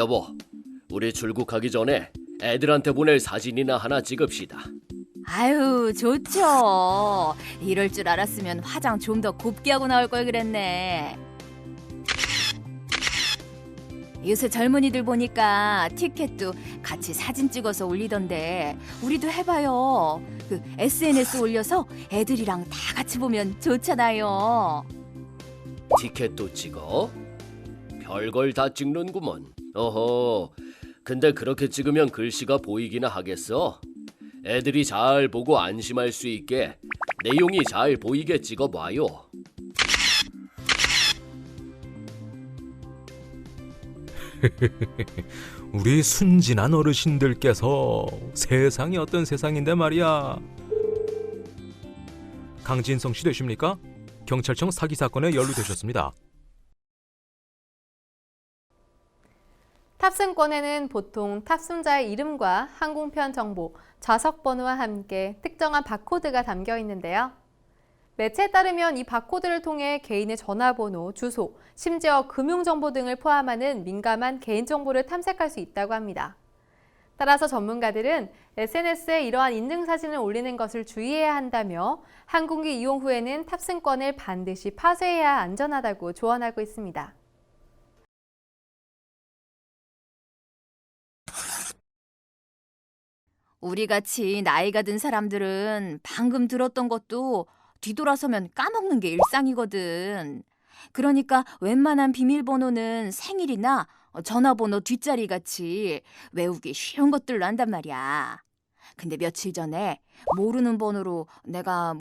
여보, 우리 출국하기 전에 애들한테 보낼 사진이나 하나 찍읍시다. 아유, 좋죠. 이럴 줄 알았으면 화장 좀 더 곱게 하고 나올 걸 그랬네. 요새 젊은이들 보니까 티켓도 같이 사진 찍어서 올리던데 우리도 해봐요. 그 SNS 올려서 애들이랑 다 같이 보면 좋잖아요. 티켓도 찍어? 별걸 다 찍는구먼. 어허, 근데 그렇게 찍으면 글씨가 보이기나 하겠어? 애들이 잘 보고 안심할 수 있게 내용이 잘 보이게 찍어봐요. 우리 순진한 어르신들께서 세상이 어떤 세상인데 말이야. 강진성 씨 되십니까? 경찰청 사기 사건에 연루되셨습니다. 탑승권에는 보통 탑승자의 이름과 항공편 정보, 좌석 번호와 함께 특정한 바코드가 담겨 있는데요. 매체에 따르면 이 바코드를 통해 개인의 전화번호, 주소, 심지어 금융정보 등을 포함하는 민감한 개인정보를 탐색할 수 있다고 합니다. 따라서 전문가들은 SNS에 이러한 인증사진을 올리는 것을 주의해야 한다며 항공기 이용 후에는 탑승권을 반드시 파쇄해야 안전하다고 조언하고 있습니다. 우리같이 나이가 든 사람들은 방금 들었던 것도 뒤돌아서면 까먹는 게 일상이거든. 그러니까 웬만한 비밀번호는 생일이나 전화번호 뒷자리 같이 외우기 쉬운 것들로 한단 말이야. 근데 며칠 전에 모르는 번호로 내가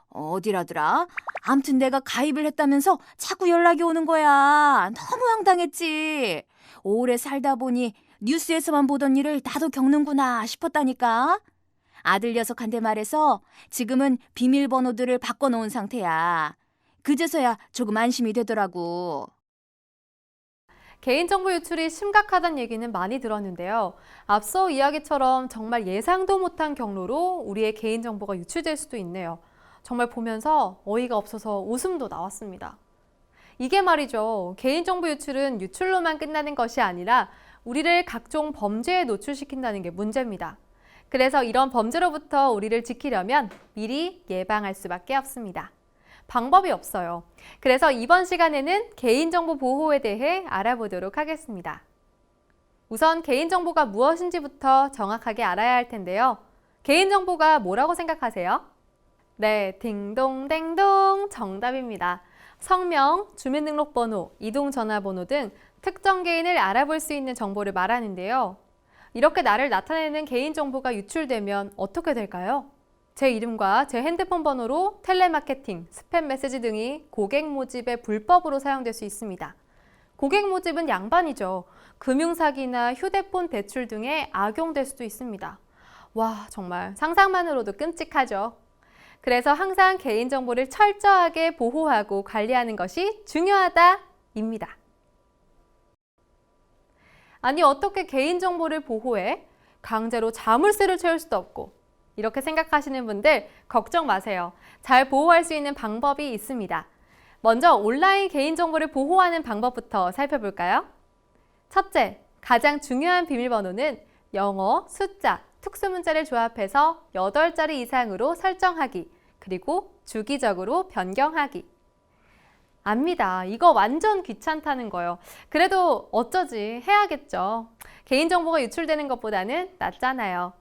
어디라더라? 아무튼 내가 가입을 했다면서 자꾸 연락이 오는 거야. 너무 황당했지. 오래 살다 보니 뉴스에서만 보던 일을 나도 겪는구나 싶었다니까. 아들 녀석한테 말해서 지금은 비밀번호들을 바꿔놓은 상태야. 그제서야 조금 안심이 되더라고. 개인정보 유출이 심각하다는 얘기는 많이 들었는데요. 앞서 이야기처럼 정말 예상도 못한 경로로 우리의 개인정보가 유출될 수도 있네요. 정말 보면서 어이가 없어서 웃음도 나왔습니다. 이게 말이죠. 개인정보 유출은 유출로만 끝나는 것이 아니라 우리를 각종 범죄에 노출시킨다는 게 문제입니다. 그래서 이런 범죄로부터 우리를 지키려면 미리 예방할 수밖에 없습니다. 방법이 없어요. 그래서 이번 시간에는 개인정보 보호에 대해 알아보도록 하겠습니다. 우선 개인정보가 무엇인지부터 정확하게 알아야 할 텐데요. 개인정보가 뭐라고 생각하세요? 네, 딩동댕동 정답입니다. 성명, 주민등록번호, 이동전화번호 등 특정 개인을 알아볼 수 있는 정보를 말하는데요. 이렇게 나를 나타내는 개인정보가 유출되면 어떻게 될까요? 제 이름과 제 핸드폰 번호로 텔레마케팅, 스팸 메시지 등이 고객 모집에 불법으로 사용될 수 있습니다. 고객 모집은 양반이죠. 금융사기나 휴대폰 대출 등에 악용될 수도 있습니다. 와, 정말 상상만으로도 끔찍하죠. 그래서 항상 개인정보를 철저하게 보호하고 관리하는 것이 중요하다입니다. 아니, 어떻게 개인정보를 보호해? 강제로 자물쇠를 채울 수도 없고. 이렇게 생각하시는 분들 걱정 마세요. 잘 보호할 수 있는 방법이 있습니다. 먼저 온라인 개인정보를 보호하는 방법부터 살펴볼까요? 첫째, 가장 중요한 비밀번호는 영어, 숫자, 특수문자를 조합해서 8자리 이상으로 설정하기, 그리고 주기적으로 변경하기. 압니다. 이거 완전 귀찮다는 거예요. 그래도 어쩌지 해야겠죠. 개인정보가 유출되는 것보다는 낫잖아요.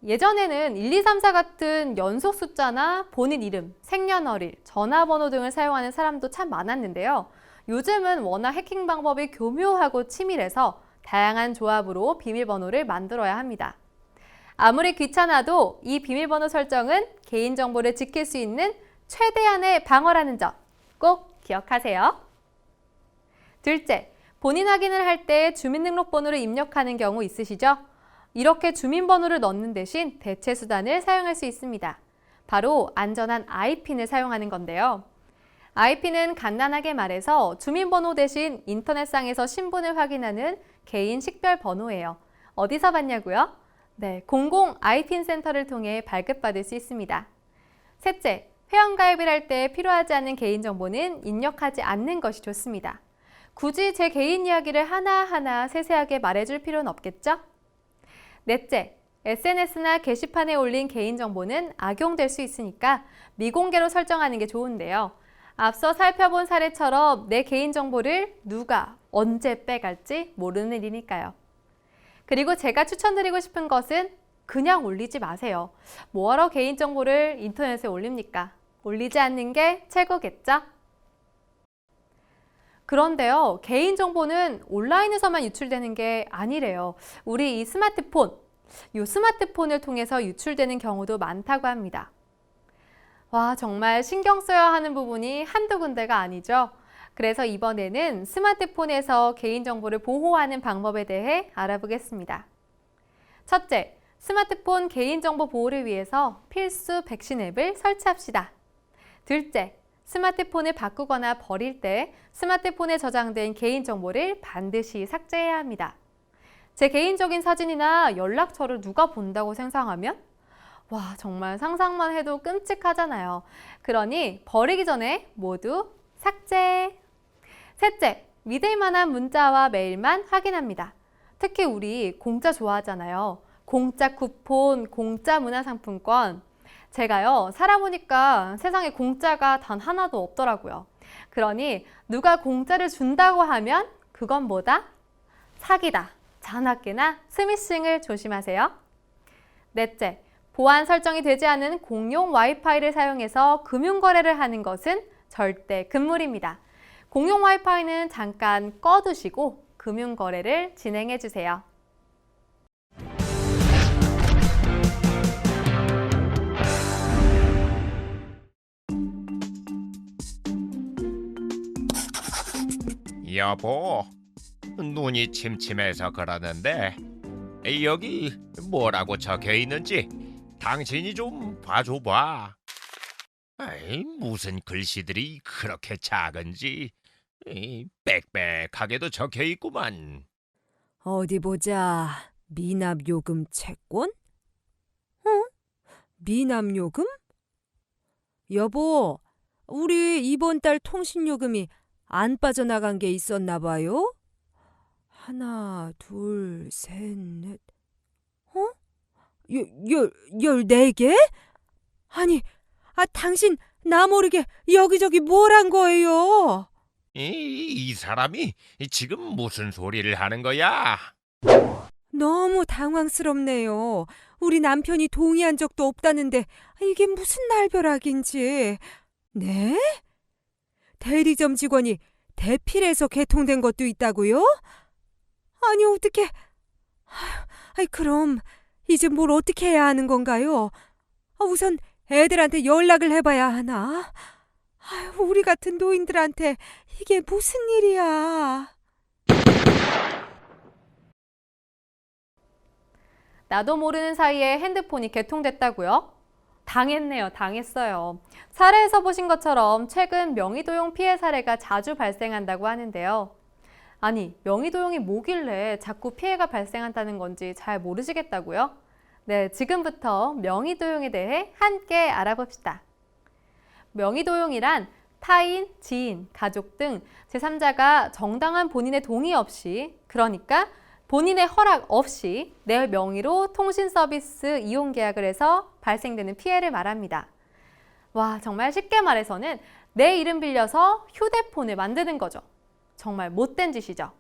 예전에는 1, 2, 3, 4 같은 연속 숫자나 본인 이름, 생년월일, 전화번호 등을 사용하는 사람도 참 많았는데요. 요즘은 워낙 해킹 방법이 교묘하고 치밀해서 다양한 조합으로 비밀번호를 만들어야 합니다. 아무리 귀찮아도 이 비밀번호 설정은 개인정보를 지킬 수 있는 최대한의 방어라는 점 꼭 기억하세요. 둘째, 본인 확인을 할 때 주민등록번호를 입력하는 경우 있으시죠? 이렇게 주민번호를 넣는 대신 대체 수단을 사용할 수 있습니다. 바로 안전한 IPN을 사용하는 건데요. IP는 간단하게 말해서 주민번호 대신 인터넷상에서 신분을 확인하는 개인 식별 번호예요. 어디서 받냐고요? 네, 공공 IPN 센터를 통해 발급받을 수 있습니다. 셋째, 회원가입을 할 때 필요하지 않은 개인정보는 입력하지 않는 것이 좋습니다. 굳이 제 개인 이야기를 하나하나 세세하게 말해줄 필요는 없겠죠? 넷째, SNS나 게시판에 올린 개인정보는 악용될 수 있으니까 미공개로 설정하는 게 좋은데요. 앞서 살펴본 사례처럼 내 개인정보를 누가 언제 빼갈지 모르는 일이니까요. 그리고 제가 추천드리고 싶은 것은 그냥 올리지 마세요. 뭐하러 개인정보를 인터넷에 올립니까? 올리지 않는 게 최고겠죠? 그런데요, 개인정보는 온라인에서만 유출되는 게 아니래요. 우리 이 스마트폰을 통해서 유출되는 경우도 많다고 합니다. 와, 정말 신경 써야 하는 부분이 한두 군데가 아니죠. 그래서 이번에는 스마트폰에서 개인정보를 보호하는 방법에 대해 알아보겠습니다. 첫째, 스마트폰 개인정보 보호를 위해서 필수 백신 앱을 설치합시다. 둘째, 스마트폰을 바꾸거나 버릴 때 스마트폰에 저장된 개인정보를 반드시 삭제해야 합니다. 제 개인적인 사진이나 연락처를 누가 본다고 생각하면 와, 정말 상상만 해도 끔찍하잖아요. 그러니 버리기 전에 모두 삭제! 셋째, 믿을 만한 문자와 메일만 확인합니다. 특히 우리 공짜 좋아하잖아요. 공짜 쿠폰, 공짜 문화상품권. 제가요, 살아보니까 세상에 공짜가 단 하나도 없더라고요. 그러니 누가 공짜를 준다고 하면 그건 뭐다? 사기다. 자나깨나 스미싱을 조심하세요. 넷째, 보안 설정이 되지 않은 공용 와이파이를 사용해서 금융거래를 하는 것은 절대 금물입니다. 공용 와이파이는 잠깐 꺼두시고 금융거래를 진행해 주세요. 여보, 눈이 침침해서 그러는데 여기 뭐라고 적혀 있는지 당신이 좀 봐줘봐. 아이, 무슨 글씨들이 그렇게 작은지 빽빽하게도 적혀 있구만. 어디 보자. 미납요금 채권? 응? 미납요금? 여보, 우리 이번 달 통신요금이 안 빠져나간 게 있었나 봐요? 하나, 둘, 셋, 넷. 어? 14개? 아니, 당신 나 모르게 여기저기 뭘 한 거예요? 이 사람이 지금 무슨 소리를 하는 거야? 너무 당황스럽네요. 우리 남편이 동의한 적도 없다는데 이게 무슨 날벼락인지. 네? 대리점 직원이 대필해서 개통된 것도 있다고요? 아니, 어떻게... 그럼 이제 뭘 어떻게 해야 하는 건가요? 우선 애들한테 연락을 해봐야 하나? 우리 같은 노인들한테 이게 무슨 일이야? 나도 모르는 사이에 핸드폰이 개통됐다고요? 당했네요. 당했어요. 사례에서 보신 것처럼 최근 명의도용 피해 사례가 자주 발생한다고 하는데요. 아니, 명의도용이 뭐길래 자꾸 피해가 발생한다는 건지 잘 모르시겠다고요? 네, 지금부터 명의도용에 대해 함께 알아봅시다. 명의도용이란 타인, 지인, 가족 등 제3자가 정당한 본인의 동의 없이, 그러니까 본인의 허락 없이 내 명의로 통신 서비스 이용 계약을 해서 발생되는 피해를 말합니다. 와, 정말 쉽게 말해서는 내 이름 빌려서 휴대폰을 만드는 거죠. 정말 못된 짓이죠.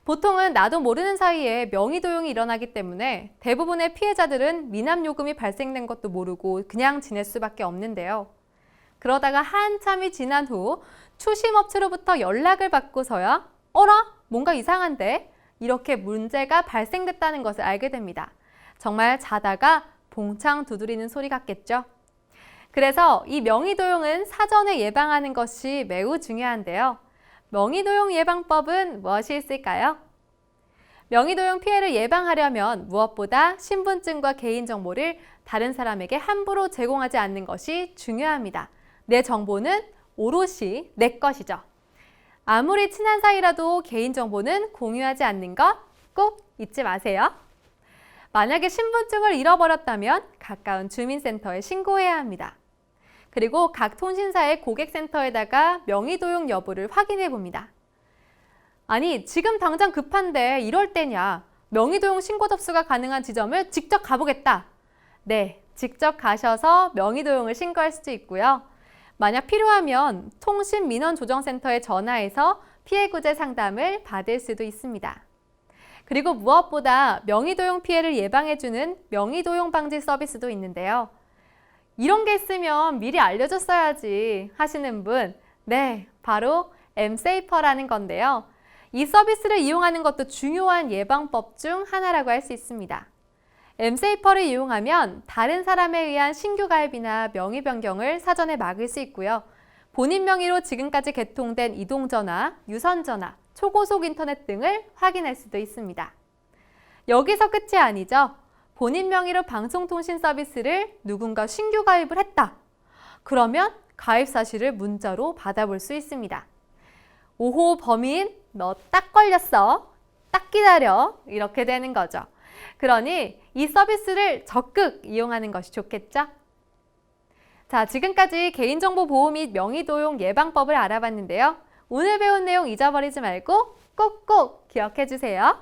보통은 나도 모르는 사이에 명의도용이 일어나기 때문에 대부분의 피해자들은 미납요금이 발생된 것도 모르고 그냥 지낼 수밖에 없는데요. 그러다가 한참이 지난 후 추심업체로부터 연락을 받고서야 어라? 뭔가 이상한데? 이렇게 문제가 발생됐다는 것을 알게 됩니다. 정말 자다가 봉창 두드리는 소리 같겠죠? 그래서 이 명의도용은 사전에 예방하는 것이 매우 중요한데요. 명의도용 예방법은 무엇이 있을까요? 명의도용 피해를 예방하려면 무엇보다 신분증과 개인정보를 다른 사람에게 함부로 제공하지 않는 것이 중요합니다. 내 정보는 오롯이 내 것이죠. 아무리 친한 사이라도 개인정보는 공유하지 않는 것 꼭 잊지 마세요. 만약에 신분증을 잃어버렸다면 가까운 주민센터에 신고해야 합니다. 그리고 각 통신사의 고객센터에다가 명의도용 여부를 확인해 봅니다. 아니, 지금 당장 급한데 이럴 때냐? 명의도용 신고 접수가 가능한 지점을 직접 가보겠다. 네, 직접 가셔서 명의도용을 신고할 수도 있고요. 만약 필요하면 통신민원조정센터에 전화해서 피해구제 상담을 받을 수도 있습니다. 그리고 무엇보다 명의도용 피해를 예방해주는 명의도용 방지 서비스도 있는데요. 이런 게 있으면 미리 알려줬어야지 하시는 분, 네, 바로 엠세이퍼라는 건데요. 이 서비스를 이용하는 것도 중요한 예방법 중 하나라고 할 수 있습니다. 엠세이퍼를 이용하면 다른 사람에 의한 신규 가입이나 명의 변경을 사전에 막을 수 있고요. 본인 명의로 지금까지 개통된 이동전화, 유선전화, 초고속 인터넷 등을 확인할 수도 있습니다. 여기서 끝이 아니죠. 본인 명의로 방송통신 서비스를 누군가 신규 가입을 했다. 그러면 가입 사실을 문자로 받아볼 수 있습니다. 오호 범인, 너 딱 걸렸어. 딱 기다려. 이렇게 되는 거죠. 그러니 이 서비스를 적극 이용하는 것이 좋겠죠? 자, 지금까지 개인정보 보호 및 명의도용 예방법을 알아봤는데요. 오늘 배운 내용 잊어버리지 말고 꼭꼭 기억해 주세요.